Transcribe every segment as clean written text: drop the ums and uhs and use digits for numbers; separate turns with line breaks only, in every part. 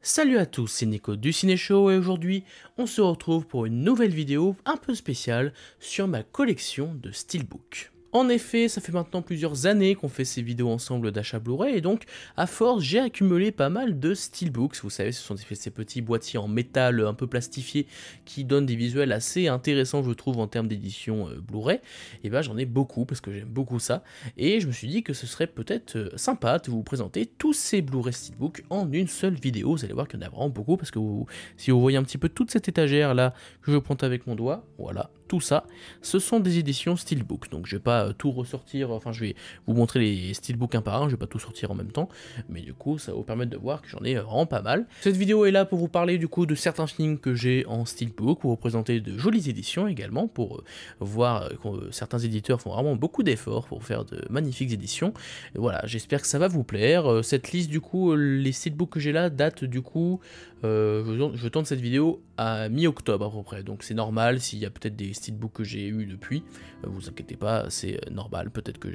Salut à tous, c'est Nico du Ciné Show et aujourd'hui on se retrouve pour une nouvelle vidéo un peu spéciale sur ma collection de Steelbook. En effet, ça fait maintenant plusieurs années qu'on fait ces vidéos ensemble d'achat Blu-ray et donc à force j'ai accumulé pas mal de Steelbooks. Vous savez, ce sont ces petits boîtiers en métal un peu plastifiés qui donnent des visuels assez intéressants je trouve en termes d'édition Blu-ray. Et ben j'en ai beaucoup parce que j'aime beaucoup ça et je me suis dit que ce serait peut-être sympa de vous présenter tous ces Blu-ray Steelbook en une seule vidéo. Vous allez voir qu'il y en a vraiment beaucoup parce que si vous voyez un petit peu toute cette étagère là que je pointe avec mon doigt, voilà, tout ça, ce sont des éditions Steelbook. Donc je vais pas tout ressortir, enfin je vais vous montrer les Steelbook un par un, je vais pas tout sortir en même temps, mais du coup ça va vous permettre de voir que j'en ai vraiment pas mal. Cette vidéo est là pour vous parler du coup de certains films que j'ai en Steelbook, pour vous présenter de jolies éditions également, pour voir que certains éditeurs font vraiment beaucoup d'efforts pour faire de magnifiques éditions. Et voilà, j'espère que ça va vous plaire. Cette liste du coup, les Steelbook que j'ai là datent du coup, je tourne cette vidéo à mi-octobre à peu près, donc c'est normal s'il y a peut-être des Steelbook que j'ai eu depuis, vous inquiétez pas, c'est normal, peut-être que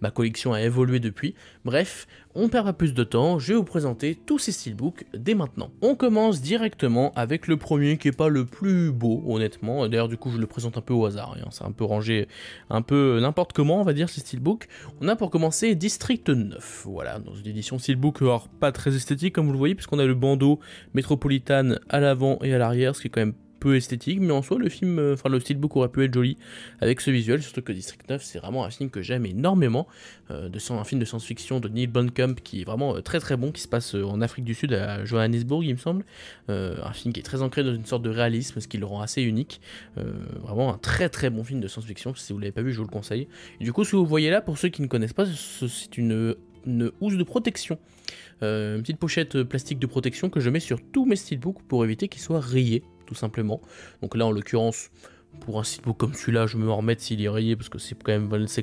ma collection a évolué depuis. Bref, on perd pas plus de temps, je vais vous présenter tous ces Steelbook dès maintenant. On commence directement avec le premier qui est pas le plus beau honnêtement, d'ailleurs du coup je le présente un peu au hasard, hein. C'est un peu rangé, un peu n'importe comment on va dire ces Steelbook. On a pour commencer District 9, voilà, dans une édition Steelbook, alors pas très esthétique comme vous le voyez, puisqu'on a le bandeau Metropolitan à l'avant et à l'arrière, ce qui est quand même peu esthétique, mais en soi le film, enfin le Steelbook aurait pu être joli avec ce visuel, surtout que District 9 c'est vraiment un film que j'aime énormément, un film de science-fiction de Neil Blomkamp qui est vraiment très très bon, qui se passe en Afrique du Sud à Johannesburg il me semble, un film qui est très ancré dans une sorte de réalisme, ce qui le rend assez unique, vraiment un très très bon film de science-fiction, si vous l'avez pas vu je vous le conseille. Et du coup ce que vous voyez là, pour ceux qui ne connaissent pas, c'est une housse de protection. Une petite pochette plastique de protection que je mets sur tous mes steelbooks pour éviter qu'ils soient rayés, tout simplement. Donc là, en l'occurrence, pour un steelbook comme celui-là, je vais me remettre s'il est rayé parce que c'est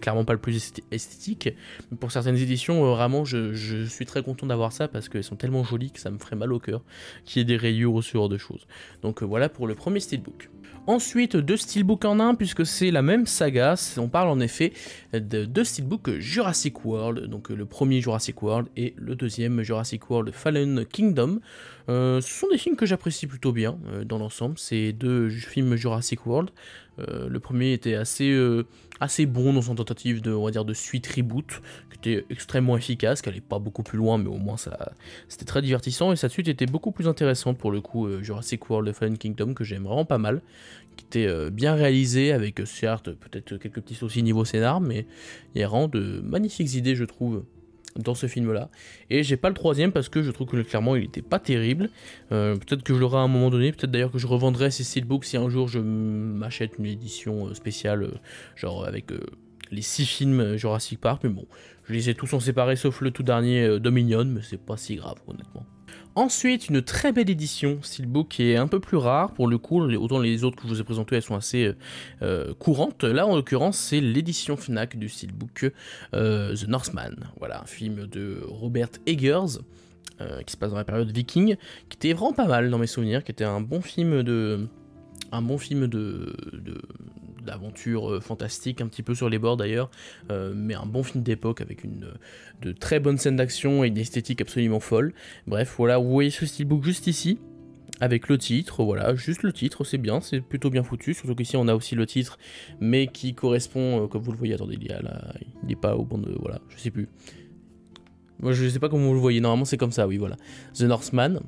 clairement pas le plus esthétique. Mais pour certaines éditions, vraiment, je suis très content d'avoir ça parce qu'elles sont tellement jolies que ça me ferait mal au cœur qu'il y ait des rayures ou ce genre de choses. Donc voilà pour le premier steelbook. Ensuite, deux steelbooks en un, puisque c'est la même saga, on parle en effet de deux steelbooks Jurassic World, donc le premier Jurassic World et le deuxième Jurassic World Fallen Kingdom. Ce sont des films que j'apprécie plutôt bien dans l'ensemble, ces deux films Jurassic World. Le premier était assez bon dans son tentative de, on va dire, de suite reboot, qui était extrêmement efficace, qui allait pas beaucoup plus loin, mais au moins c'était très divertissant, et sa suite était beaucoup plus intéressante pour le coup, Jurassic World Fallen Kingdom, que j'aime vraiment pas mal, qui était bien réalisé, avec certes peut-être quelques petits soucis niveau scénar, mais il y a vraiment de magnifiques idées je trouve dans ce film là, et j'ai pas le troisième parce que je trouve que clairement il était pas terrible, peut-être que je l'aurai à un moment donné, peut-être d'ailleurs que je revendrai ces steelbooks si un jour je m'achète une édition spéciale, genre avec les 6 films Jurassic Park, mais bon, je les ai tous en séparé sauf le tout dernier Dominion, mais c'est pas si grave honnêtement. Ensuite, une très belle édition Steelbook qui est un peu plus rare pour le coup, autant les autres que je vous ai présentées elles sont assez courantes, là en l'occurrence c'est l'édition Fnac du Steelbook The Northman, voilà, un film de Robert Eggers qui se passe dans la période viking, qui était vraiment pas mal dans mes souvenirs, qui était un bon film d'aventure fantastique, un petit peu sur les bords d'ailleurs, mais un bon film d'époque avec de très bonnes scènes d'action et une esthétique absolument folle. Bref, voilà, vous voyez ce steelbook juste ici, avec le titre, voilà, juste le titre, c'est bien, c'est plutôt bien foutu, surtout qu'ici on a aussi le titre, mais qui correspond, comme vous le voyez, attendez, il est pas au bon de, voilà, je sais plus. Moi je sais pas comment vous le voyez, normalement c'est comme ça, oui, voilà. The Northman.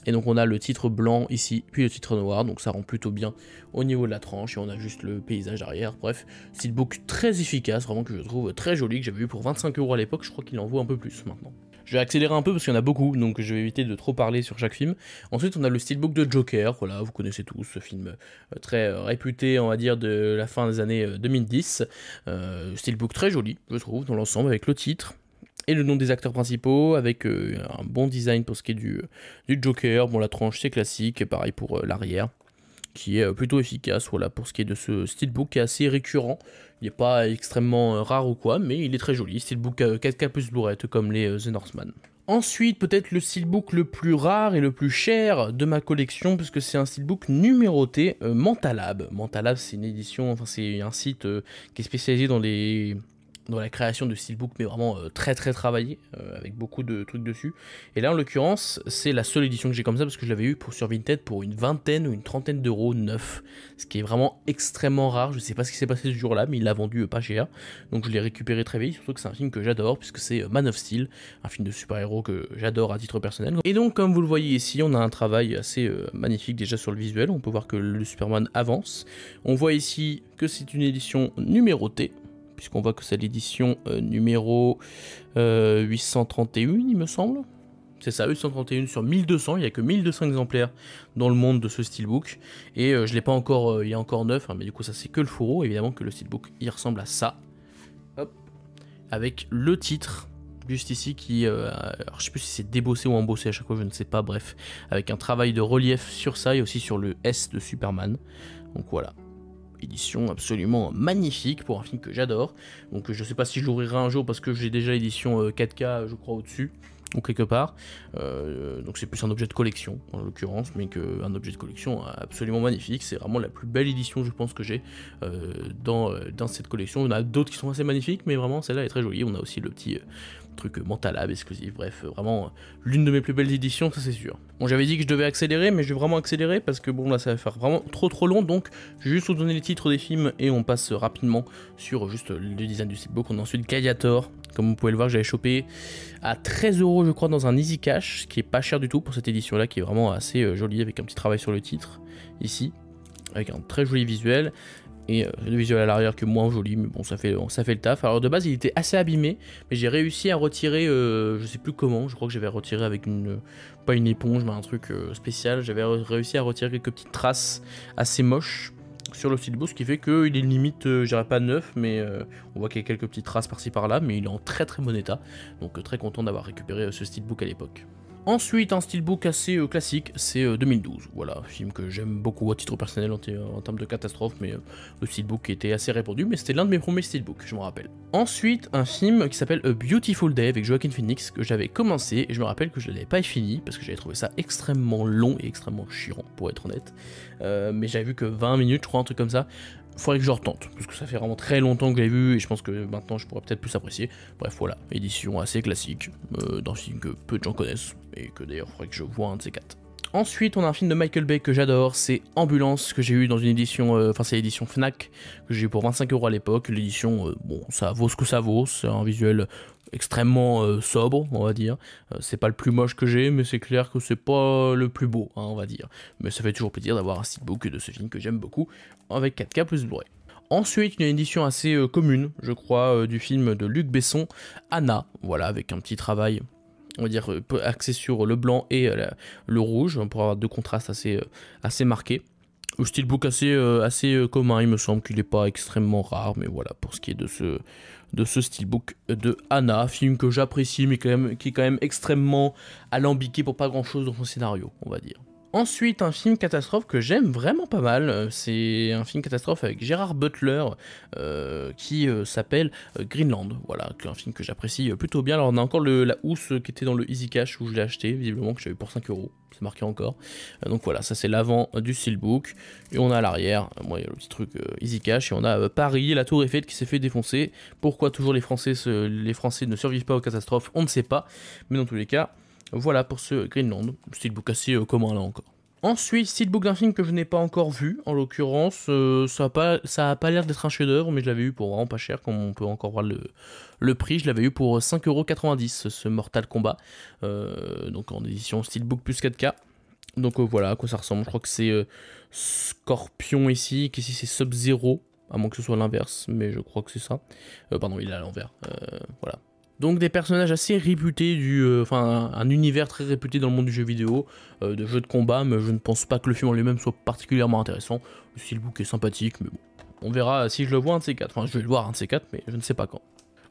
Et donc on a le titre blanc ici, puis le titre noir, donc ça rend plutôt bien au niveau de la tranche, et on a juste le paysage arrière, bref, steelbook très efficace, vraiment que je trouve très joli, que j'avais vu pour 25 € à l'époque, je crois qu'il en vaut un peu plus maintenant. Je vais accélérer un peu parce qu'il y en a beaucoup, donc je vais éviter de trop parler sur chaque film. Ensuite on a le steelbook de Joker, voilà, vous connaissez tous ce film très réputé, on va dire, de la fin des années 2010, steelbook très joli, je trouve, dans l'ensemble, avec le titre, et le nom des acteurs principaux, avec un bon design pour ce qui est du Joker. Bon, la tranche c'est classique, pareil pour l'arrière, qui est plutôt efficace, voilà, pour ce qui est de ce steelbook qui est assez récurrent. Il n'est pas extrêmement rare ou quoi, mais il est très joli, steelbook 4K plus Blu-ray, comme les The Northman. Ensuite, peut-être le steelbook le plus rare et le plus cher de ma collection, puisque c'est un steelbook numéroté Mentalab. Mentalab, c'est une édition, enfin c'est un site qui est spécialisé dans dans la création de steelbook, mais vraiment très travaillé, avec beaucoup de trucs dessus. Et là en l'occurrence c'est la seule édition que j'ai comme ça, parce que je l'avais eu sur Vinted pour une vingtaine ou une trentaine d'euros neuf, ce qui est vraiment extrêmement rare. Je sais pas ce qui s'est passé ce jour là, mais il l'a vendu pas cher, donc je l'ai récupéré très vite, surtout que c'est un film que j'adore, puisque c'est Man of Steel, un film de super-héros que j'adore à titre personnel. Et donc comme vous le voyez ici, on a un travail assez magnifique déjà sur le visuel. On peut voir que le Superman avance, on voit ici que c'est une édition numérotée, puisqu'on voit que c'est l'édition numéro 831, il me semble. C'est ça, 831 sur 1200, il n'y a que 1200 exemplaires dans le monde de ce steelbook. Et je l'ai pas encore, il y a encore 9, hein, mais du coup ça c'est que le fourreau. Évidemment que le steelbook, il ressemble à ça. Hop. Avec le titre, juste ici, qui, alors je sais plus si c'est débossé ou embossé à chaque fois, je ne sais pas, bref. Avec un travail de relief sur ça et aussi sur le S de Superman. Donc voilà. Édition absolument magnifique pour un film que j'adore. Donc je sais pas si je l'ouvrirai un jour parce que j'ai déjà l'édition 4K je crois au-dessus ou quelque part. Donc c'est plus un objet de collection en l'occurrence, mais qu'un objet de collection absolument magnifique. C'est vraiment la plus belle édition je pense que j'ai dans cette collection. On a d'autres qui sont assez magnifiques, mais vraiment celle-là est très jolie. On a aussi le petit truc Mentalab exclusif, bref, vraiment l'une de mes plus belles éditions, ça c'est sûr. Bon, j'avais dit que je devais accélérer, mais je vais vraiment accélérer parce que bon là ça va faire vraiment trop long, donc je vais juste vous donner les titres des films et on passe rapidement sur juste le design du steelbook. On a ensuite Gladiator, comme vous pouvez le voir, j'avais chopé à 13 € je crois dans un Easy Cash, ce qui est pas cher du tout pour cette édition là, qui est vraiment assez jolie, avec un petit travail sur le titre ici, avec un très joli visuel. Et le visuel à l'arrière qui est moins joli, mais bon ça fait le taf. Alors de base il était assez abîmé, mais j'ai réussi à retirer, je sais plus comment, je crois que j'avais retiré avec pas une éponge mais un truc spécial. J'avais réussi à retirer quelques petites traces assez moches sur le steelbook, ce qui fait qu'il est limite, je dirais pas neuf, mais on voit qu'il y a quelques petites traces par-ci par-là, mais il est en très bon état, donc très content d'avoir récupéré ce steelbook à l'époque. Ensuite, un steelbook assez classique, c'est 2012. Voilà, film que j'aime beaucoup à titre personnel en termes de catastrophe, mais le steelbook était assez répandu, mais c'était l'un de mes premiers steelbooks, je me rappelle. Ensuite, un film qui s'appelle A Beautiful Day avec Joaquin Phoenix, que j'avais commencé, et je me rappelle que je ne l'avais pas fini, parce que j'avais trouvé ça extrêmement long et extrêmement chiant, pour être honnête. Mais j'avais vu que 20 minutes, je crois, un truc comme ça. Faudrait que je retente, parce que ça fait vraiment très longtemps que je l'ai vu, et je pense que maintenant je pourrais peut-être plus apprécier. Bref, voilà, édition assez classique, d'un film que peu de gens connaissent, et que d'ailleurs il faudrait que je vois un de ces quatre. Ensuite, on a un film de Michael Bay que j'adore, c'est Ambulance, que j'ai eu dans une édition, enfin c'est l'édition Fnac, que j'ai eu pour 25 € à l'époque. L'édition, bon, ça vaut ce que ça vaut, c'est un visuel extrêmement sobre, on va dire. C'est pas le plus moche que j'ai, mais c'est clair que c'est pas le plus beau, hein, on va dire. Mais ça fait toujours plaisir d'avoir un steelbook de ce film que j'aime beaucoup, avec 4K plus Blu-ray. Ensuite, une édition assez commune, je crois, du film de Luc Besson, Anna, voilà, avec un petit travail, on va dire, axé sur le blanc et le rouge, pour avoir deux contrastes assez marqués. Le steelbook assez commun, il me semble qu'il n'est pas extrêmement rare, mais voilà, pour ce qui est de ce steelbook de Anna, film que j'apprécie, mais qui est quand même extrêmement alambiqué pour pas grand chose dans son scénario, on va dire. Ensuite, un film catastrophe que j'aime vraiment pas mal, c'est un film catastrophe avec Gerard Butler qui s'appelle Greenland, voilà, un film que j'apprécie plutôt bien. Alors on a encore la housse qui était dans le Easy Cash où je l'ai acheté, visiblement que j'avais pour 5 €, c'est marqué encore. Donc voilà, ça c'est l'avant du steelbook, et on a à l'arrière, il y a le petit truc Easy Cash, et on a Paris, la tour Eiffel qui s'est fait défoncer. Pourquoi toujours les Français ne survivent pas aux catastrophes, on ne sait pas, mais dans tous les cas, voilà pour ce Greenland, steelbook assez commun là encore. Ensuite, steelbook d'un film que je n'ai pas encore vu, en l'occurrence, ça a pas l'air d'être un chef-d'œuvre, mais je l'avais eu pour vraiment pas cher, comme on peut encore voir le prix, je l'avais eu pour 5,90 € ce Mortal Kombat, donc en édition steelbook plus 4K. Donc voilà à quoi ça ressemble, je crois que c'est Scorpion ici, qu'ici c'est Sub-Zero, à moins que ce soit l'inverse, mais je crois que c'est ça. Pardon, il est à l'envers, voilà. Donc des personnages assez réputés, enfin un univers très réputé dans le monde du jeu vidéo, de jeux de combat, mais je ne pense pas que le film en lui-même soit particulièrement intéressant. Le steelbook est sympathique, mais bon, on verra si je le vois un de ces quatre. Enfin, je vais le voir un de ces quatre, mais je ne sais pas quand.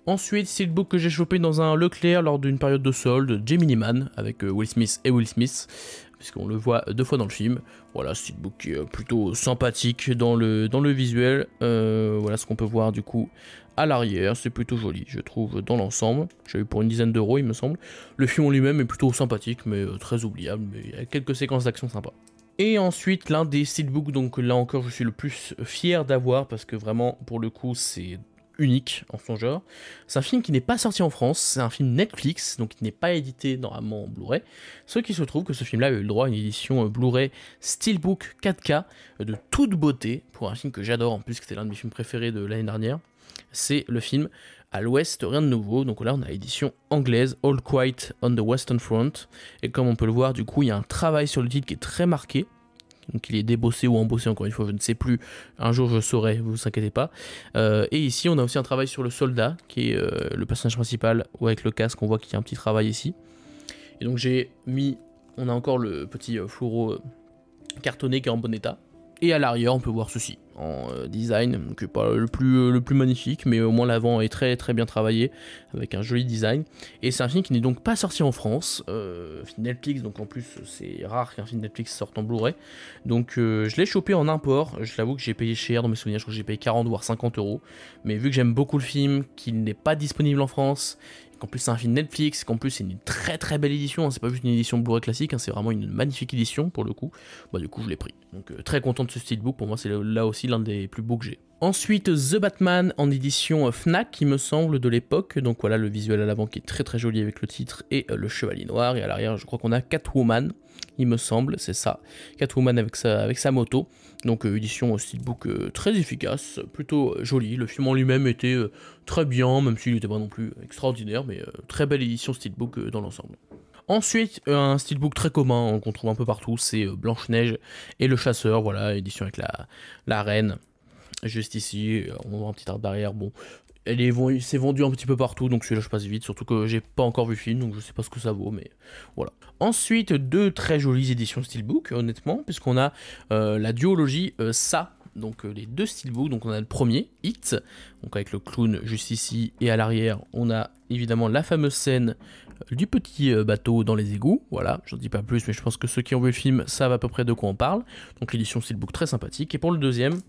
Ensuite, steelbook que j'ai chopé dans un Leclerc lors d'une période de solde, Gemini Man, avec Will Smith et Will Smith, puisqu'on le voit 2 fois dans le film. Voilà, steelbook qui est plutôt sympathique dans le visuel. Voilà ce qu'on peut voir du coup à l'arrière, c'est plutôt joli, je trouve, dans l'ensemble. J'ai eu pour une dizaine d'euros, il me semble. Le film en lui-même est plutôt sympathique, mais très oubliable, mais il y a quelques séquences d'action sympas. Et ensuite, l'un des steelbooks, donc là encore, je suis le plus fier d'avoir, parce que vraiment, pour le coup, c'est unique en son genre. C'est un film qui n'est pas sorti en France, c'est un film Netflix, donc il n'est pas édité normalement en Blu-ray. Ce qui se trouve que ce film-là a eu le droit à une édition Blu-ray Steelbook 4K de toute beauté, pour un film que j'adore en plus, que c'était l'un de mes films préférés de l'année dernière. C'est le film À l'Ouest, rien de nouveau. Donc là, on a l'édition anglaise, All Quiet on the Western Front. Et comme on peut le voir, du coup, il y a un travail sur le titre qui est très marqué. Donc il est débossé ou embossé, encore une fois, je ne sais plus. Un jour, je saurai, vous inquiétez pas. Et ici, on a aussi un travail sur le soldat, qui est le personnage principal, ou avec le casque, on voit qu'il y a un petit travail ici. Et donc j'ai mis, on a encore le petit fluoro cartonné qui est en bon état. Et à l'arrière, on peut voir ceci en design, donc pas le plus magnifique, mais au moins l'avant est très très bien travaillé, avec un joli design. Et c'est un film qui n'est donc pas sorti en France, film Netflix, donc en plus c'est rare qu'un film Netflix sorte en Blu-ray. Donc je l'ai chopé en import, je l'avoue que j'ai payé cher dans mes souvenirs, je crois que j'ai payé 40 voire 50 euros. Mais vu que j'aime beaucoup le film, qu'il n'est pas disponible en France, qu'en plus c'est un film Netflix, qu'en plus c'est une très très belle édition, hein, c'est pas juste une édition Blu-ray classique, hein, c'est vraiment une magnifique édition pour le coup, bah du coup je l'ai pris. Donc très content de ce steelbook, pour moi c'est là aussi l'un des plus beaux que j'ai. Ensuite The Batman en édition Fnac, il me semble, de l'époque, donc voilà le visuel à l'avant qui est très très joli avec le titre et le chevalier noir, et à l'arrière je crois qu'on a Catwoman, il me semble, c'est ça, Catwoman avec sa moto. Donc édition steelbook très efficace, plutôt jolie. Le film en lui-même était très bien, même s'il n'était pas non plus extraordinaire, mais très belle édition steelbook dans l'ensemble. Ensuite, un steelbook très commun qu'on trouve un peu partout, c'est Blanche-Neige et le Chasseur, voilà, édition avec la reine, juste ici, on voit un petit art derrière, bon. C'est vendu un petit peu partout, donc celui-là je passe vite, surtout que j'ai pas encore vu le film, donc je sais pas ce que ça vaut, mais voilà. Ensuite, deux très jolies éditions steelbook, honnêtement, puisqu'on a la duologie Ça, donc les deux steelbooks, donc on a le premier, It, donc avec le clown juste ici, et à l'arrière, on a évidemment la fameuse scène du petit bateau dans les égouts, voilà, j'en dis pas plus, mais je pense que ceux qui ont vu le film savent à peu près de quoi on parle, donc l'édition steelbook très sympathique, et pour le deuxième,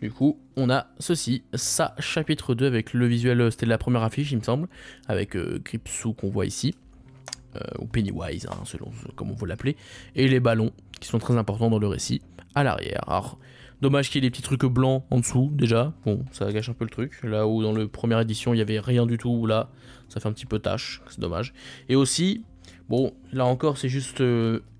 du coup, on a ceci, Ça, chapitre 2, avec le visuel, c'était la première affiche, il me semble, avec Gripsou qu'on voit ici, ou Pennywise, hein, selon comment vous l'appelez, et les ballons, qui sont très importants dans le récit, à l'arrière. Alors, dommage qu'il y ait des petits trucs blancs en dessous, déjà, bon, ça gâche un peu le truc, là où dans la première édition, il n'y avait rien du tout, là, ça fait un petit peu tâche, c'est dommage. Et aussi, bon, là encore, c'est juste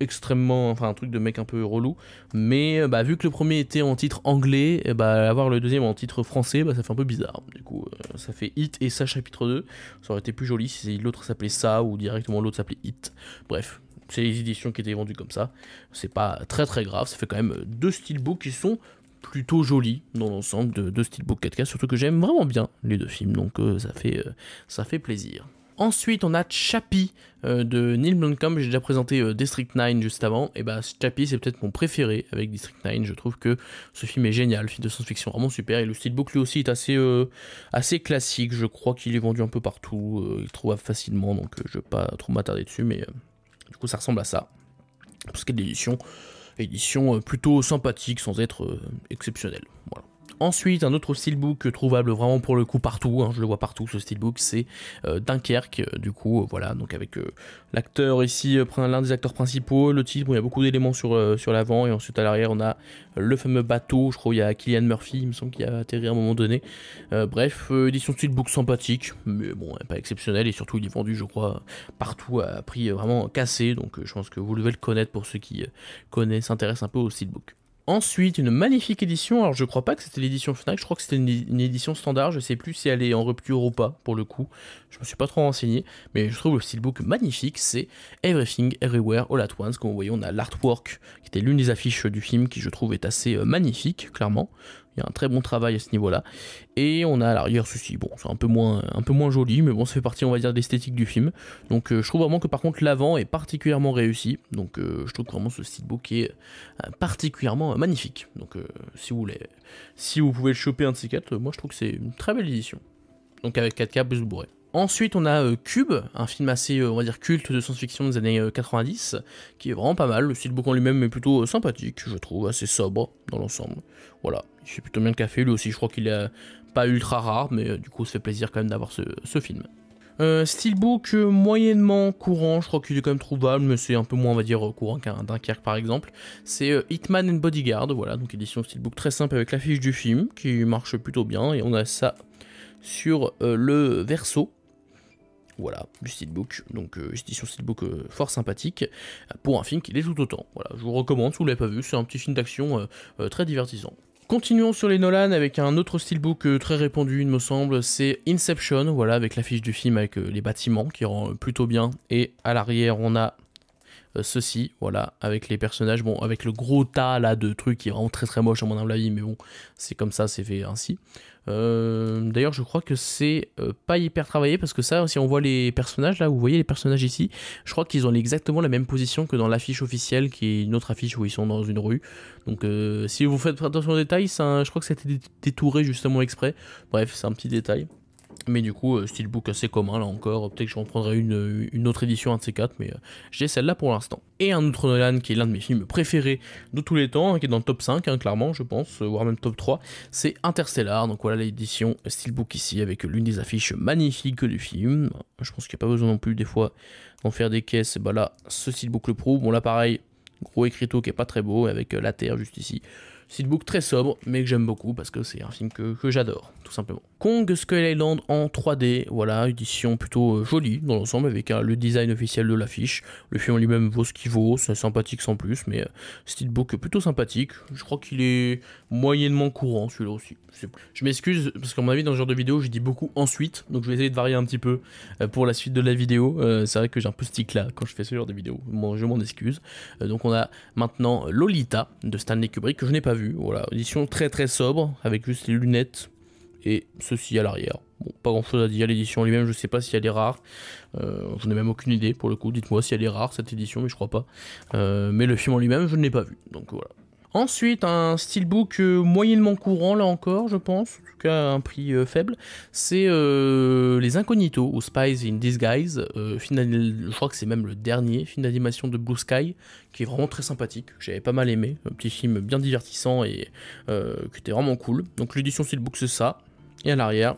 extrêmement, enfin un truc de mec un peu relou, mais bah, vu que le premier était en titre anglais, bah, avoir le deuxième en titre français, bah, ça fait un peu bizarre. Du coup, ça fait It et Ça chapitre 2, ça aurait été plus joli si l'autre s'appelait Ça ou directement l'autre s'appelait It. Bref, c'est les éditions qui étaient vendues comme ça, c'est pas très très grave, ça fait quand même deux steelbooks qui sont plutôt jolis dans l'ensemble de deux steelbooks 4K, surtout que j'aime vraiment bien les deux films, donc ça fait plaisir. Ensuite, on a Chappie de Neil Blomkamp. J'ai déjà présenté District 9 juste avant. Et bah, Chappie, c'est peut-être mon préféré avec District 9. Je trouve que ce film est génial, film de science-fiction vraiment super. Et le steelbook lui aussi est assez classique. Je crois qu'il est vendu un peu partout. Il est trouvable facilement, donc je ne vais pas trop m'attarder dessus. Mais du coup, ça ressemble à ça. Parce qu'il y a de l'édition plutôt sympathique sans être exceptionnelle. Voilà. Ensuite, un autre steelbook trouvable vraiment pour le coup partout, hein, je le vois partout ce steelbook, c'est Dunkerque, du coup, voilà, donc avec l'acteur ici, l'un des acteurs principaux, le titre, bon, il y a beaucoup d'éléments sur l'avant, et ensuite à l'arrière on a le fameux bateau, je crois il y a Cillian Murphy, il me semble qu'il a atterri à un moment donné, bref, édition steelbook sympathique, mais bon, pas exceptionnelle, et surtout il est vendu, je crois, partout à prix vraiment cassé, donc je pense que vous devez le connaître pour ceux qui s'intéressent un peu au steelbook. Ensuite, une magnifique édition, alors je crois pas que c'était l'édition Fnac, je crois que c'était une édition standard, je sais plus si elle est en rupture ou pas, pour le coup, je me suis pas trop renseigné, mais je trouve le steelbook magnifique, c'est Everything, Everywhere, All at Once, comme vous voyez on a l'artwork, qui était l'une des affiches du film, qui je trouve est assez magnifique, clairement, il y a un très bon travail à ce niveau-là, et on a à l'arrière ceci, bon c'est un peu moins joli, mais bon ça fait partie on va dire de l'esthétique du film, donc je trouve vraiment que par contre l'avant est particulièrement réussi, donc je trouve que vraiment ce steelbook est particulièrement magnifique, donc si vous pouvez le choper un de ces quatre, moi je trouve que c'est une très belle édition, donc avec 4K plus Blu-ray. Ensuite, on a Cube, un film assez, on va dire, culte de science-fiction des années 90, qui est vraiment pas mal. Le steelbook en lui-même est plutôt sympathique, je trouve, assez sobre dans l'ensemble. Voilà, il fait plutôt bien le café, lui aussi, je crois qu'il est pas ultra rare, mais du coup, ça fait plaisir quand même d'avoir ce film. Steelbook moyennement courant, je crois qu'il est quand même trouvable, mais c'est un peu moins, on va dire, courant qu'un Dunkerque par exemple. C'est Hitman and Bodyguard, voilà, donc édition steelbook très simple avec l'affiche du film, qui marche plutôt bien, et on a ça sur le verso. Voilà, du steelbook, donc édition steelbook fort sympathique, pour un film qui l'est tout autant. Voilà, je vous recommande si vous ne l'avez pas vu, c'est un petit film d'action très divertissant. Continuons sur les Nolan avec un autre steelbook très répandu, il me semble, c'est Inception, voilà, avec l'affiche du film avec les bâtiments qui rend plutôt bien, et à l'arrière on a ceci, voilà, avec les personnages, bon, avec le gros tas là de trucs qui est vraiment très moche à mon humble avis, mais bon, c'est comme ça, c'est fait ainsi. D'ailleurs, je crois que c'est pas hyper travaillé parce que ça, si on voit les personnages là, vous voyez les personnages ici, je crois qu'ils ont exactement la même position que dans l'affiche officielle, qui est une autre affiche où ils sont dans une rue. Donc, si vous faites attention aux détails, je crois que ça a été détouré justement exprès. Bref, c'est un petit détail. Mais du coup, steelbook assez commun là encore, peut-être que je reprendrai une autre édition, un de ces quatre, mais j'ai celle-là pour l'instant. Et un autre Nolan qui est l'un de mes films préférés de tous les temps, hein, qui est dans le top 5, hein, clairement, je pense, voire même top 3, c'est Interstellar. Donc voilà l'édition steelbook ici, avec l'une des affiches magnifiques du film. Je pense qu'il n'y a pas besoin non plus des fois d'en faire des caisses, et bah là, ce steelbook le prouve. Bon là pareil, gros écriteau qui est pas très beau, avec la terre juste ici. Steelbook très sobre, mais que j'aime beaucoup parce que c'est un film que j'adore, tout simplement. Kong Skull Island en 3D, voilà, édition plutôt jolie dans l'ensemble, avec le design officiel de l'affiche. Le film lui-même vaut ce qu'il vaut, c'est sympathique sans plus, mais steelbook plutôt sympathique. Je crois qu'il est moyennement courant, celui-là aussi. Je m'excuse, parce qu'à mon avis, dans ce genre de vidéo, je dis beaucoup ensuite, donc je vais essayer de varier un petit peu pour la suite de la vidéo. C'est vrai que j'ai un peu ce tic-là quand je fais ce genre de vidéo, bon, je m'en excuse. Donc on a maintenant Lolita de Stanley Kubrick, que je n'ai pas vu. Voilà, édition très sobre, avec juste les lunettes et ceci à l'arrière. Bon, pas grand chose à dire, l'édition lui-même, je sais pas si elle est rare. Je n'ai même aucune idée pour le coup, dites-moi si elle est rare cette édition, mais je crois pas. Mais le film en lui-même, je ne l'ai pas vu, donc voilà. Ensuite, un steelbook moyennement courant, là encore, je pense, en tout cas à un prix faible, c'est Les Incognitos, ou Spies in Disguise, je crois que c'est même le dernier film d'animation de Blue Sky, qui est vraiment très sympathique, que j'avais pas mal aimé, un petit film bien divertissant et qui était vraiment cool. Donc l'édition steelbook c'est ça, et à l'arrière,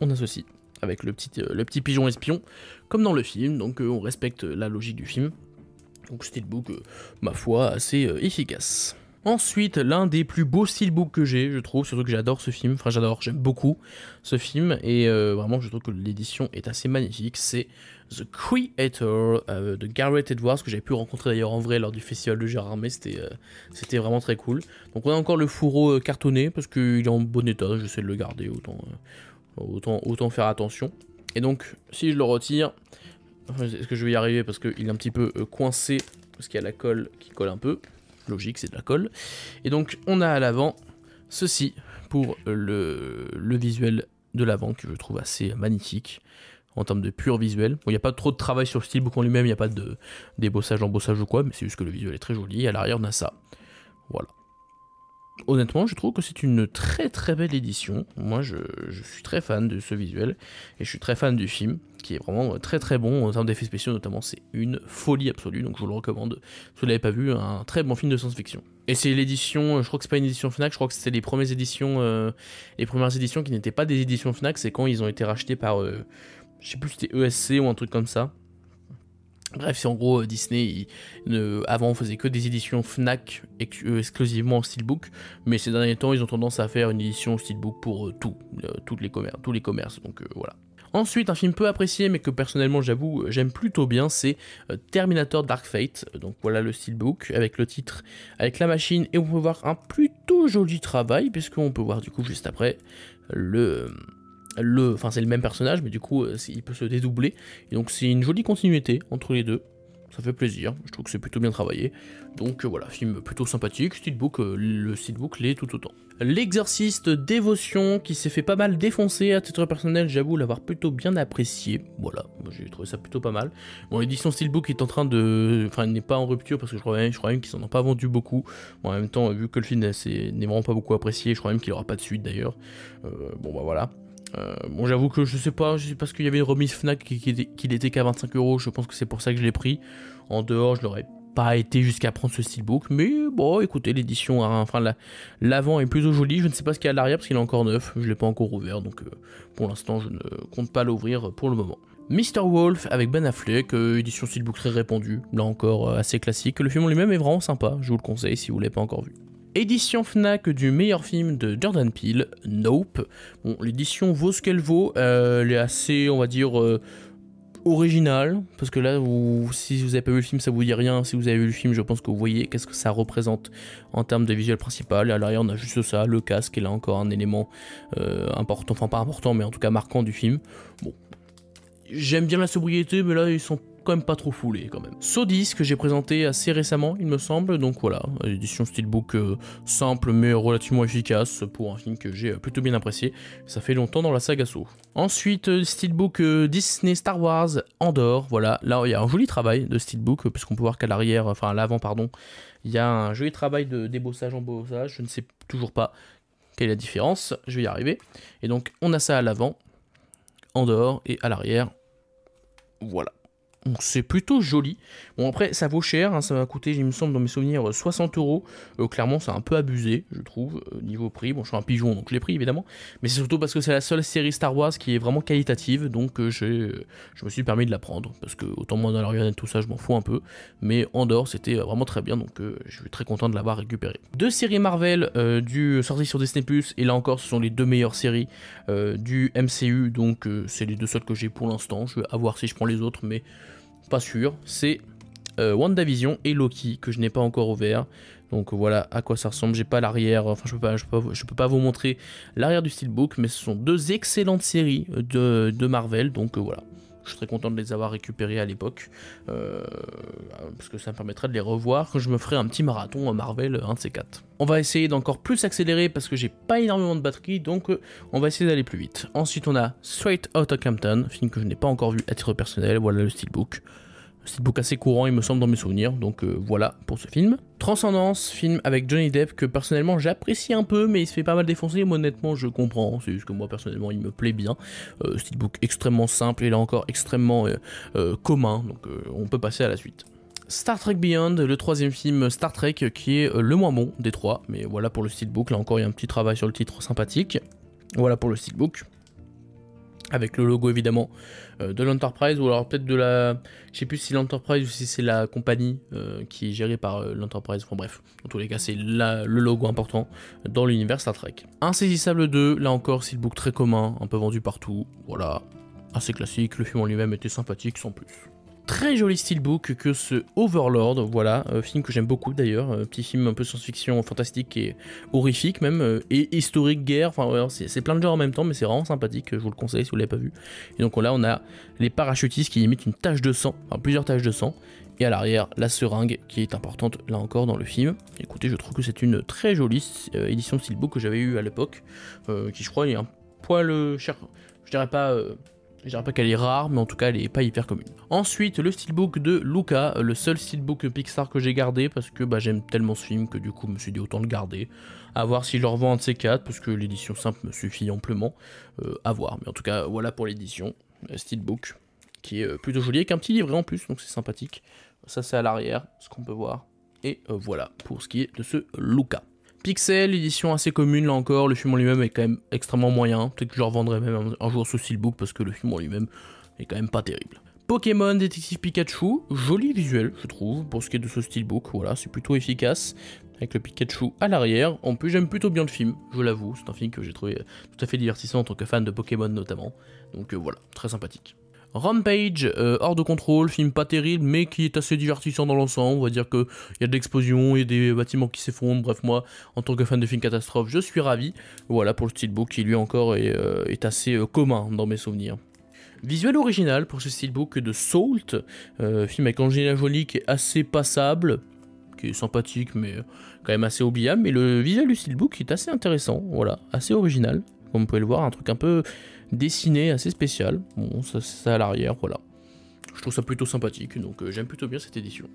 on a ceci, avec le petit pigeon espion, comme dans le film, donc on respecte la logique du film. Donc steelbook, ma foi, assez efficace. Ensuite, l'un des plus beaux steelbooks que j'ai, je trouve, surtout que j'adore ce film, enfin j'aime beaucoup ce film, et vraiment je trouve que l'édition est assez magnifique, c'est The Creator de Gareth Edwards, que j'avais pu rencontrer d'ailleurs en vrai lors du festival de Gérardmer, c'était vraiment très cool. Donc on a encore le fourreau cartonné, parce qu'il est en bon état, j'essaie de le garder, autant faire attention. Et donc, si je le retire, est-ce que je vais y arriver, parce qu'il est un petit peu coincé, parce qu'il y a la colle qui colle un peu. Logique, c'est de la colle. Et donc on a à l'avant ceci pour le visuel de l'avant, que je trouve assez magnifique en termes de pur visuel. Bon, il n'y a pas trop de travail sur le steelbook en lui-même, il n'y a pas de débossage, embossage ou quoi, mais c'est juste que le visuel est très joli. Et à l'arrière on a ça. Voilà. Honnêtement, je trouve que c'est une très belle édition. Moi, je suis très fan de ce visuel et je suis très fan du film, qui est vraiment très bon en termes d'effets spéciaux, notamment. C'est une folie absolue, donc je vous le recommande. Si vous ne l'avez pas vu, un très bon film de science-fiction. Et c'est l'édition, je crois que c'est pas une édition Fnac, je crois que c'était les premières éditions qui n'étaient pas des éditions Fnac, c'est quand ils ont été rachetés par, je sais plus si c'était ESC ou un truc comme ça. Bref, c'est en gros Disney, avant on faisait que des éditions Fnac exclusivement en steelbook, mais ces derniers temps ils ont tendance à faire une édition steelbook pour tous les commerces, donc voilà. Ensuite, un film peu apprécié mais que personnellement j'avoue j'aime plutôt bien, c'est Terminator Dark Fate. Donc voilà le steelbook avec le titre, avec la machine, et on peut voir un plutôt joli travail, puisqu'on peut voir du coup juste après enfin c'est le même personnage, mais du coup il peut se dédoubler, et donc c'est une jolie continuité entre les deux, ça fait plaisir, je trouve que c'est plutôt bien travaillé, donc voilà, film plutôt sympathique, steelbook, le steelbook l'est tout autant. L'Exorciste Dévotion, qui s'est fait pas mal défoncer, à titre personnel j'avoue l'avoir plutôt bien apprécié, voilà, moi j'ai trouvé ça plutôt pas mal. Bon, l'édition steelbook est en train de, enfin il n'est pas en rupture, parce que je crois même qu'ils en ont pas vendu beaucoup, bon, en même temps vu que le film n'est vraiment pas beaucoup apprécié, je crois même qu'il aura pas de suite d'ailleurs, bon bah voilà. Bon, j'avoue que je sais pas parce qu'il y avait une remise Fnac qu'il était qu'à 25 €, je pense que c'est pour ça que je l'ai pris. En dehors, je l'aurais pas été jusqu'à prendre ce steelbook, mais bon, écoutez, l'édition, enfin l'avant est plutôt joli. Je ne sais pas ce qu'il y a à l'arrière parce qu'il est encore neuf, je l'ai pas encore ouvert, donc pour l'instant, je ne compte pas l'ouvrir pour le moment. Mr. Wolf avec Ben Affleck, édition steelbook très répandue, là encore assez classique. Le film en lui-même est vraiment sympa, je vous le conseille si vous l'avez pas encore vu. Édition Fnac du meilleur film de Jordan Peele, Nope. Bon, l'édition vaut ce qu'elle vaut, elle est assez, on va dire, originale, parce que là, si vous avez pas vu le film, ça vous dit rien. Si vous avez vu le film, je pense que vous voyez qu'est-ce que ça représente en termes de visuel principal. Et à l'arrière, on a juste ça, le casque, et là encore un élément important, enfin pas important, mais en tout cas marquant du film. Bon, j'aime bien la sobriété, mais là, ils sont quand même pas trop foulés quand même. Saw 10 que j'ai présenté assez récemment, il me semble, donc voilà, édition steelbook simple mais relativement efficace pour un film que j'ai plutôt bien apprécié. Ça fait longtemps dans la saga Saw. Ensuite, steelbook Disney Star Wars Andor, voilà, là il y a un joli travail de steelbook, puisqu'on peut voir qu'à l'arrière, enfin à l'avant pardon, il y a un joli travail de débossage, embossage, je ne sais toujours pas quelle est la différence, je vais y arriver. Et donc on a ça à l'avant, Andor, et à l'arrière, voilà. Donc c'est plutôt joli. Bon après ça vaut cher, hein, ça m'a coûté, il me semble dans mes souvenirs, 60 €. Clairement c'est un peu abusé, je trouve, niveau prix. Bon je suis un pigeon donc je l'ai pris évidemment. Mais c'est surtout parce que c'est la seule série Star Wars qui est vraiment qualitative. Donc je me suis permis de la prendre. Parce que autant moi dans l'Ariane et tout ça je m'en fous un peu. Mais Andor c'était vraiment très bien, donc je suis très content de l'avoir récupéré. Deux séries Marvel sorties sur Disney+. Et là encore ce sont les deux meilleures séries du MCU. Donc c'est les deux seules que j'ai pour l'instant. Je vais voir si je prends les autres mais pas sûr, c'est WandaVision et Loki que je n'ai pas encore ouvert. Donc voilà à quoi ça ressemble. J'ai pas l'arrière, enfin je peux pas vous montrer l'arrière du steelbook, mais ce sont deux excellentes séries de Marvel. Donc voilà, je serais content de les avoir récupérées à l'époque, parce que ça me permettrait de les revoir quand je me ferai un petit marathon Marvel, un de ces quatre. On va essayer d'encore plus accélérer parce que j'ai pas énormément de batterie, donc on va essayer d'aller plus vite. Ensuite on a Straight Outta Compton, film que je n'ai pas encore vu à titre personnel, voilà le steelbook. Steelbook assez courant il me semble dans mes souvenirs, donc voilà pour ce film. Transcendance, film avec Johnny Depp que personnellement j'apprécie un peu mais il se fait pas mal défoncer, moi honnêtement je comprends, c'est juste que moi personnellement il me plaît bien. Steelbook extrêmement simple et là encore extrêmement commun, donc on peut passer à la suite. Star Trek Beyond, le troisième film Star Trek qui est le moins bon des trois, mais voilà pour le steelbook, là encore il y a un petit travail sur le titre sympathique. Voilà pour le steelbook. Avec le logo évidemment de l'Enterprise, ou alors peut-être de la... Je sais plus si l'Enterprise ou si c'est la compagnie qui est gérée par l'Enterprise, enfin bref, dans tous les cas c'est le logo important dans l'univers Star Trek. Insaisissable 2, là encore steelbook très commun, un peu vendu partout, voilà, assez classique, le film en lui-même était sympathique sans plus. Très joli steelbook que ce Overlord, voilà, film que j'aime beaucoup d'ailleurs, petit film un peu science-fiction fantastique et horrifique même, et historique guerre, enfin ouais, c'est plein de genres en même temps, mais c'est vraiment sympathique, je vous le conseille si vous l'avez pas vu. Et donc là on a les parachutistes qui imitent une tache de sang, enfin plusieurs taches de sang, et à l'arrière la seringue qui est importante là encore dans le film. Écoutez, je trouve que c'est une très jolie édition steelbook que j'avais eu à l'époque, qui je crois est un poil cher, je dirais pas qu'elle est rare, mais en tout cas elle est pas hyper commune. Ensuite, le steelbook de Luca, le seul steelbook Pixar que j'ai gardé, parce que j'aime tellement ce film que du coup je me suis dit autant le garder. À voir si je le revends un de ces quatre, parce que l'édition simple me suffit amplement. À voir, mais en tout cas voilà pour l'édition steelbook, qui est plutôt jolie, avec un petit livret en plus, donc c'est sympathique. Ça c'est à l'arrière, ce qu'on peut voir. Et voilà pour ce qui est de ce Luca. Pixel, édition assez commune là encore, le film en lui-même est quand même extrêmement moyen, peut-être que je le revendrai même un jour ce steelbook parce que le film en lui-même est quand même pas terrible. Pokémon Détective Pikachu, joli visuel je trouve pour ce qui est de ce steelbook, voilà c'est plutôt efficace, avec le Pikachu à l'arrière. En plus j'aime plutôt bien le film, je l'avoue, c'est un film que j'ai trouvé tout à fait divertissant en tant que fan de Pokémon notamment, donc voilà, très sympathique. Rampage, hors de contrôle, film pas terrible mais qui est assez divertissant dans l'ensemble, on va dire qu'il y a de l'explosion, il y a des bâtiments qui s'effondrent, bref moi en tant que fan de film catastrophe je suis ravi, voilà pour le steelbook qui lui encore est assez commun dans mes souvenirs. Visuel original pour ce steelbook de Salt, film avec Angelina Jolie qui est assez passable, qui est sympathique mais quand même assez oubliable, mais le visuel du steelbook est assez intéressant, voilà, assez original, comme vous pouvez le voir, un truc un peu dessiné, assez spécial, bon ça à l'arrière, voilà. Je trouve ça plutôt sympathique, donc j'aime plutôt bien cette édition.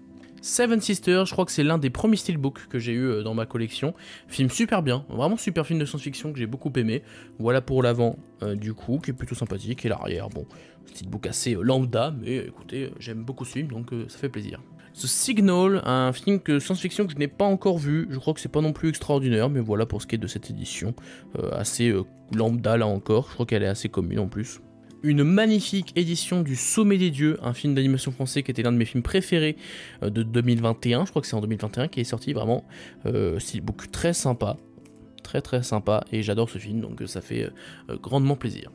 Seven Sisters, je crois que c'est l'un des premiers steelbooks que j'ai eu dans ma collection. Film super bien, vraiment super film de science-fiction que j'ai beaucoup aimé. Voilà pour l'avant du coup, qui est plutôt sympathique, et l'arrière, bon, steelbook assez lambda, mais écoutez, j'aime beaucoup ce film, donc ça fait plaisir. The Signal, un film de science-fiction que je n'ai pas encore vu, je crois que c'est pas non plus extraordinaire, mais voilà pour ce qui est de cette édition, assez lambda là encore, je crois qu'elle est assez commune en plus. une magnifique édition du Sommet des Dieux, un film d'animation français qui était l'un de mes films préférés de 2021, je crois que c'est en 2021 qui est sorti, vraiment steelbook très sympa, très sympa, et j'adore ce film, donc ça fait grandement plaisir.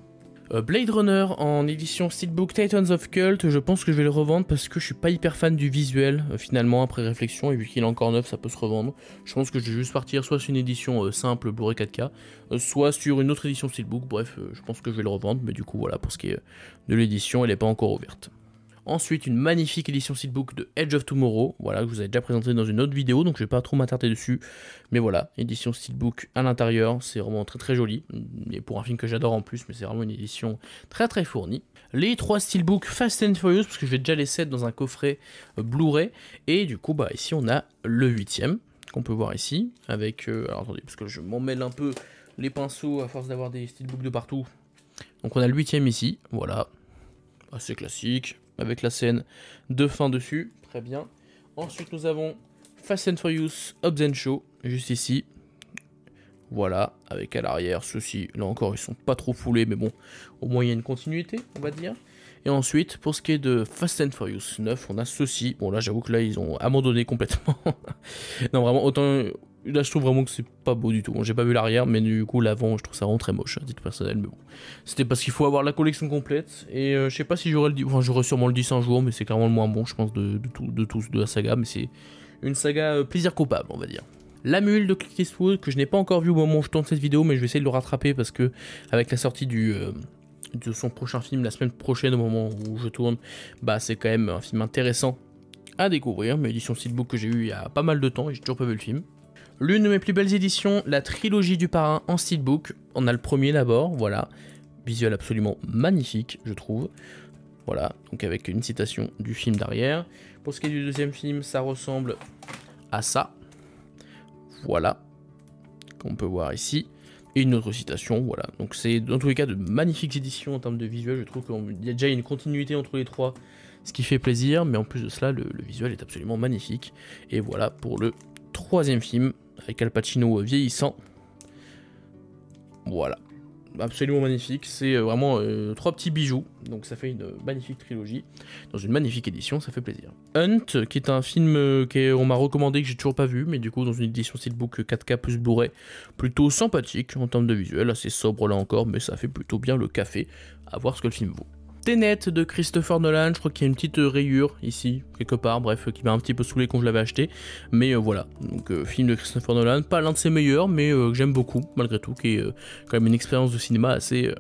Blade Runner en édition steelbook Titans of Cult, je pense que je vais le revendre parce que je suis pas hyper fan du visuel finalement après réflexion, et vu qu'il est encore neuf ça peut se revendre. Je pense que je vais juste partir soit sur une édition simple Blu-ray 4K, soit sur une autre édition steelbook, bref je pense que je vais le revendre, mais du coup voilà, pour ce qui est de l'édition elle n'est pas encore ouverte. Ensuite, une magnifique édition steelbook de Edge of Tomorrow, voilà, que je vous avais déjà présenté dans une autre vidéo, donc je vais pas trop m'attarder dessus. Mais voilà, édition steelbook à l'intérieur, c'est vraiment très joli. Et pour un film que j'adore en plus, mais c'est vraiment une édition très fournie. Les 3 steelbooks Fast and Furious, parce que je vais déjà les 7 dans un coffret Blu-ray. Et du coup, bah ici on a le 8ème, qu'on peut voir ici, avec... alors attendez, parce que je m'en mêle un peu les pinceaux à force d'avoir des steelbooks de partout. Donc on a le 8ème ici, voilà, assez classique, avec la scène de fin dessus, très bien. Ensuite nous avons Fast and Furious Hobbs and Shaw, juste ici. Voilà, avec à l'arrière, ceux-ci, là encore ils sont pas trop foulés, mais bon, au moins il y a une continuité, on va dire. Et ensuite, pour ce qui est de Fast and Furious 9, on a ceux-ci. Bon là j'avoue que là ils ont abandonné complètement. Non vraiment, autant... Là je trouve vraiment que c'est pas beau du tout. Bon, j'ai pas vu l'arrière, mais du coup l'avant je trouve ça vraiment très moche à titre personnel, mais bon. C'était parce qu'il faut avoir la collection complète, et je sais pas si j'aurais le... Enfin j'aurais sûrement le 10 un jour, mais c'est clairement le moins bon je pense de tous de la saga, mais c'est une saga plaisir coupable on va dire. La Mule de Clint Eastwood, que je n'ai pas encore vu au moment où je tourne cette vidéo, mais je vais essayer de le rattraper parce que avec la sortie de son prochain film la semaine prochaine au moment où je tourne, bah c'est quand même un film intéressant à découvrir, mais édition steelbook que j'ai eu il y a pas mal de temps et j'ai toujours pas vu le film. L'une de mes plus belles éditions, la trilogie du parrain en steelbook. On a le premier d'abord, voilà, visuel absolument magnifique je trouve. Voilà, donc avec une citation du film derrière. Pour ce qui est du deuxième film, ça ressemble à ça. Voilà, qu'on peut voir ici. Et une autre citation, voilà. Donc c'est dans tous les cas de magnifiques éditions en termes de visuel. Je trouve qu'il y a déjà une continuité entre les trois, ce qui fait plaisir. Mais en plus de cela, le visuel est absolument magnifique. Et voilà pour le troisième film, avec Al Pacino vieillissant. Voilà. Absolument magnifique, c'est vraiment 3 petits bijoux, donc ça fait une magnifique trilogie, dans une magnifique édition, ça fait plaisir. Hunt, qui est un film qu'on m'a recommandé, que j'ai toujours pas vu, mais du coup dans une édition steelbook 4K plus Blu-ray, plutôt sympathique en termes de visuel, assez sobre là encore, mais ça fait plutôt bien le café, à voir ce que le film vaut. Tenet de Christopher Nolan, je crois qu'il y a une petite rayure ici, quelque part, bref, qui m'a un petit peu saoulé quand je l'avais acheté, mais voilà, donc film de Christopher Nolan, pas l'un de ses meilleurs, mais que j'aime beaucoup, malgré tout, qui est quand même une expérience de cinéma assez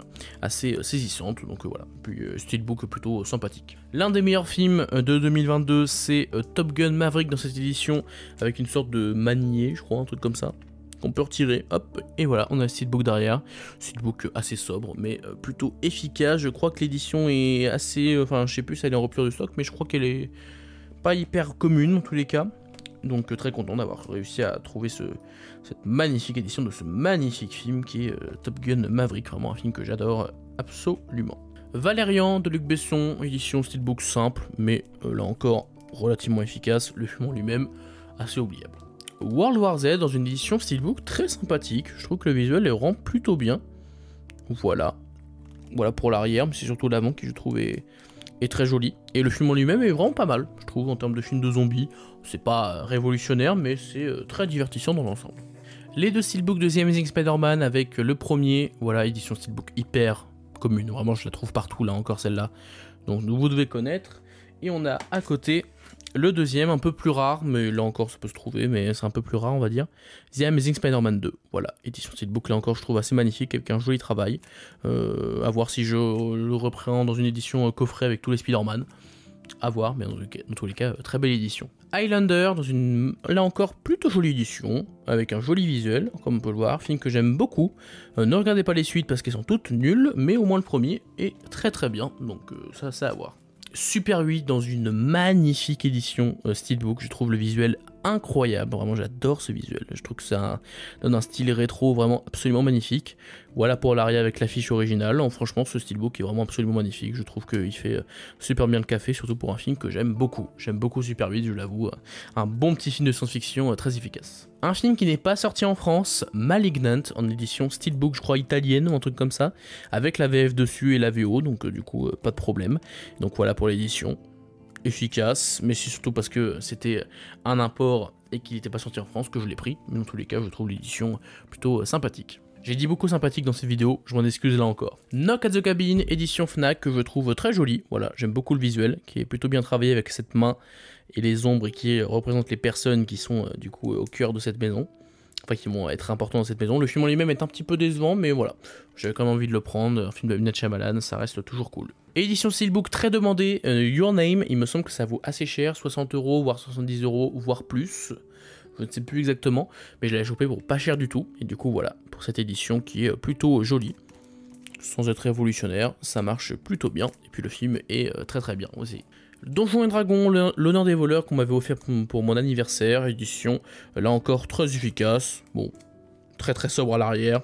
saisissante, donc voilà, puis steelbook plutôt sympathique. L'un des meilleurs films de 2022, c'est Top Gun Maverick dans cette édition, avec une sorte de manier, je crois, un truc comme ça, qu'on peut retirer, hop, et voilà, on a un steelbook derrière, steelbook assez sobre, mais plutôt efficace. Je crois que l'édition est assez, enfin je sais plus si elle est en rupture de stock, mais je crois qu'elle est pas hyper commune en tous les cas, donc très content d'avoir réussi à trouver cette magnifique édition de ce magnifique film qui est Top Gun Maverick, vraiment un film que j'adore absolument. Valérian de Luc Besson, édition steelbook simple, mais là encore relativement efficace, le film en lui-même assez oubliable. World War Z dans une édition steelbook très sympathique, je trouve que le visuel le rend plutôt bien. Voilà pour l'arrière, mais c'est surtout l'avant qui je trouve est très joli. Et le film en lui-même est vraiment pas mal, je trouve, en termes de film de zombies. C'est pas révolutionnaire, mais c'est très divertissant dans l'ensemble. Les deux steelbooks de The Amazing Spider-Man avec le premier, voilà, édition steelbook hyper commune, vraiment je la trouve partout là encore celle-là, donc vous devez connaître. Et on a à côté le deuxième, un peu plus rare, mais là encore ça peut se trouver, mais c'est un peu plus rare on va dire, The Amazing Spider-Man 2, voilà, édition steelbook là encore je trouve assez magnifique, avec un joli travail, à voir si je le reprends dans une édition coffret avec tous les Spider-Man, à voir, mais dans tous les cas, très belle édition. Highlander, dans une, là encore, plutôt jolie édition, avec un joli visuel, comme on peut le voir, film que j'aime beaucoup. Ne regardez pas les suites parce qu'elles sont toutes nulles, mais au moins le premier est très bien, donc ça à voir. Super 8 dans une magnifique édition steelbook, je trouve le visuel incroyable, vraiment j'adore ce visuel, je trouve que ça donne un style rétro vraiment absolument magnifique. Voilà pour l'arrière avec l'affiche originale, franchement ce steelbook est vraiment absolument magnifique, je trouve qu'il fait super bien le café, surtout pour un film que j'aime beaucoup Super 8, je l'avoue, un bon petit film de science-fiction très efficace. Un film qui n'est pas sorti en France, Malignant, en édition steelbook je crois italienne ou un truc comme ça, avec la VF dessus et la VO, donc du coup pas de problème, donc voilà pour l'édition. Efficace, mais c'est surtout parce que c'était un import et qu'il n'était pas sorti en France que je l'ai pris, mais dans tous les cas je trouve l'édition plutôt sympathique. J'ai dit beaucoup sympathique dans cette vidéo, je m'en excuse là encore. Knock at the Cabin, édition Fnac, que je trouve très jolie, voilà, j'aime beaucoup le visuel, qui est plutôt bien travaillé avec cette main et les ombres et qui représentent les personnes qui sont du coup au cœur de cette maison. Enfin, qui vont être importants dans cette maison. Le film en lui-même est un petit peu décevant, mais voilà. J'avais quand même envie de le prendre. Un film de M. Night Shyamalan, ça reste toujours cool. Édition steelbook très demandée, Your Name, il me semble que ça vaut assez cher, 60 €, voire 70 €, voire plus. Je ne sais plus exactement, mais je l'avais chopé pour pas cher du tout. Et du coup, voilà, pour cette édition qui est plutôt jolie. Sans être révolutionnaire, ça marche plutôt bien. Et puis le film est très bien aussi. Donjons et Dragons, l'honneur des voleurs qu'on m'avait offert pour mon anniversaire, édition, là encore très efficace, bon, très sobre à l'arrière,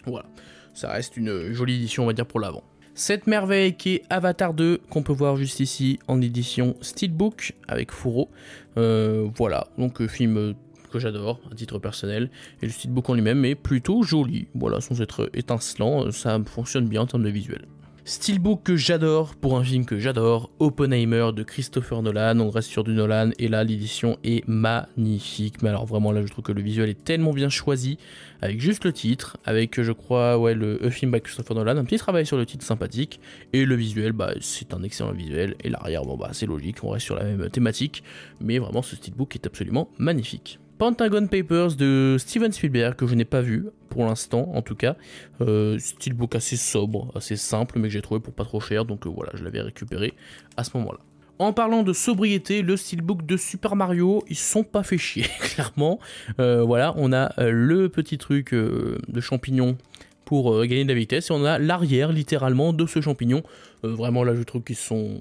voilà, ça reste une jolie édition on va dire pour l'avant. Cette merveille qui est Avatar 2, qu'on peut voir juste ici en édition steelbook avec fourreau, voilà, donc film que j'adore à titre personnel, et le steelbook en lui-même est plutôt joli, voilà, sans être étincelant, ça fonctionne bien en termes de visuel. Steelbook que j'adore, pour un film que j'adore, Oppenheimer de Christopher Nolan, on reste sur du Nolan, et là l'édition est magnifique, mais alors vraiment là je trouve que le visuel est tellement bien choisi, avec juste le titre, avec je crois ouais le film by Christopher Nolan, un petit travail sur le titre sympathique, et le visuel, bah c'est un excellent visuel, et l'arrière, bon bah c'est logique, on reste sur la même thématique, mais vraiment ce Steelbook est absolument magnifique. Pentagon Papers de Steven Spielberg, que je n'ai pas vu, pour l'instant en tout cas. Steelbook assez sobre, assez simple, mais que j'ai trouvé pour pas trop cher, donc voilà, je l'avais récupéré à ce moment-là. En parlant de sobriété, le Steelbook de Super Mario, ils se sont pas fait chier, clairement. Voilà, on a le petit truc de champignon pour gagner de la vitesse, et on a l'arrière, littéralement, de ce champignon. Vraiment, là, je trouve qu'ils sont...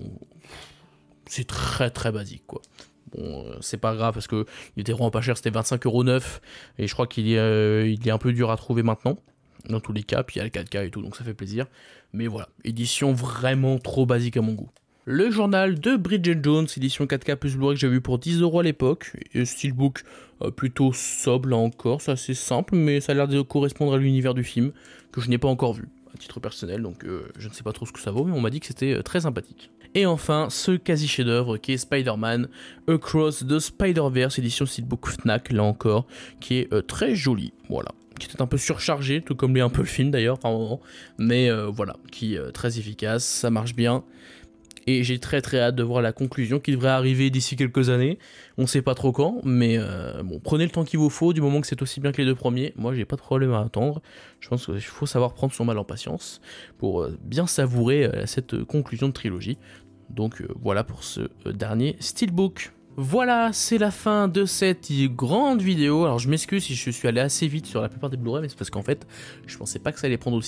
C'est très basique, quoi. Bon, c'est pas grave parce que il était vraiment pas cher, c'était 25 € neuf, et je crois qu'il est un peu dur à trouver maintenant, dans tous les cas, puis il y a le 4K et tout, donc ça fait plaisir. Mais voilà, édition vraiment trop basique à mon goût. Le journal de Bridget Jones, édition 4K plus Blu-ray que j'ai vu pour 10 € à l'époque, et steelbook plutôt sobre là encore, c'est assez simple, mais ça a l'air de correspondre à l'univers du film, que je n'ai pas encore vu, à titre personnel, donc je ne sais pas trop ce que ça vaut, mais on m'a dit que c'était très sympathique. Et enfin, ce quasi chef-d'œuvre qui est Spider-Man Across the Spider-Verse, édition steelbook Fnac, là encore, qui est très joli, voilà. Qui est un peu surchargé, tout comme l'est un peu le film d'ailleurs par moment, mais voilà, qui est très efficace, ça marche bien. Et j'ai très hâte de voir la conclusion qui devrait arriver d'ici quelques années. On sait pas trop quand, mais bon, prenez le temps qu'il vous faut, du moment que c'est aussi bien que les deux premiers. Moi, j'ai pas de problème à attendre. Je pense qu'il faut savoir prendre son mal en patience pour bien savourer cette conclusion de trilogie. Donc voilà pour ce dernier Steelbook. Voilà, c'est la fin de cette grande vidéo. Alors je m'excuse si je suis allé assez vite sur la plupart des Blu-ray, mais c'est parce qu'en fait, je pensais pas que ça allait prendre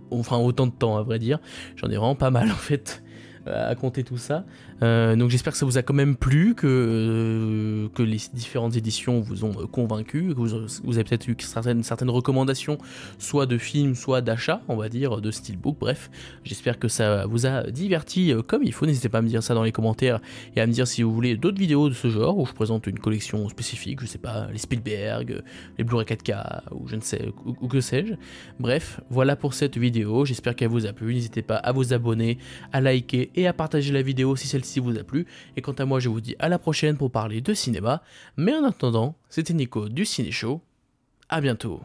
autant de temps à vrai dire. J'en ai vraiment pas mal en fait à compter tout ça. Donc j'espère que ça vous a quand même plu, que les différentes éditions vous ont convaincu, que vous avez peut-être eu certaines recommandations, soit de films, soit d'achat, on va dire, de Steelbook, bref. J'espère que ça vous a diverti comme il faut. N'hésitez pas à me dire ça dans les commentaires et à me dire si vous voulez d'autres vidéos de ce genre, où je présente une collection spécifique, je sais pas, les Spielberg, les Blu-ray 4K, ou je ne sais, ou que sais-je. Bref, voilà pour cette vidéo, j'espère qu'elle vous a plu. N'hésitez pas à vous abonner, à liker et à partager la vidéo si celle-ci vous a plu, et quant à moi je vous dis à la prochaine pour parler de cinéma, mais en attendant, c'était Nico du Ciné Show, à bientôt.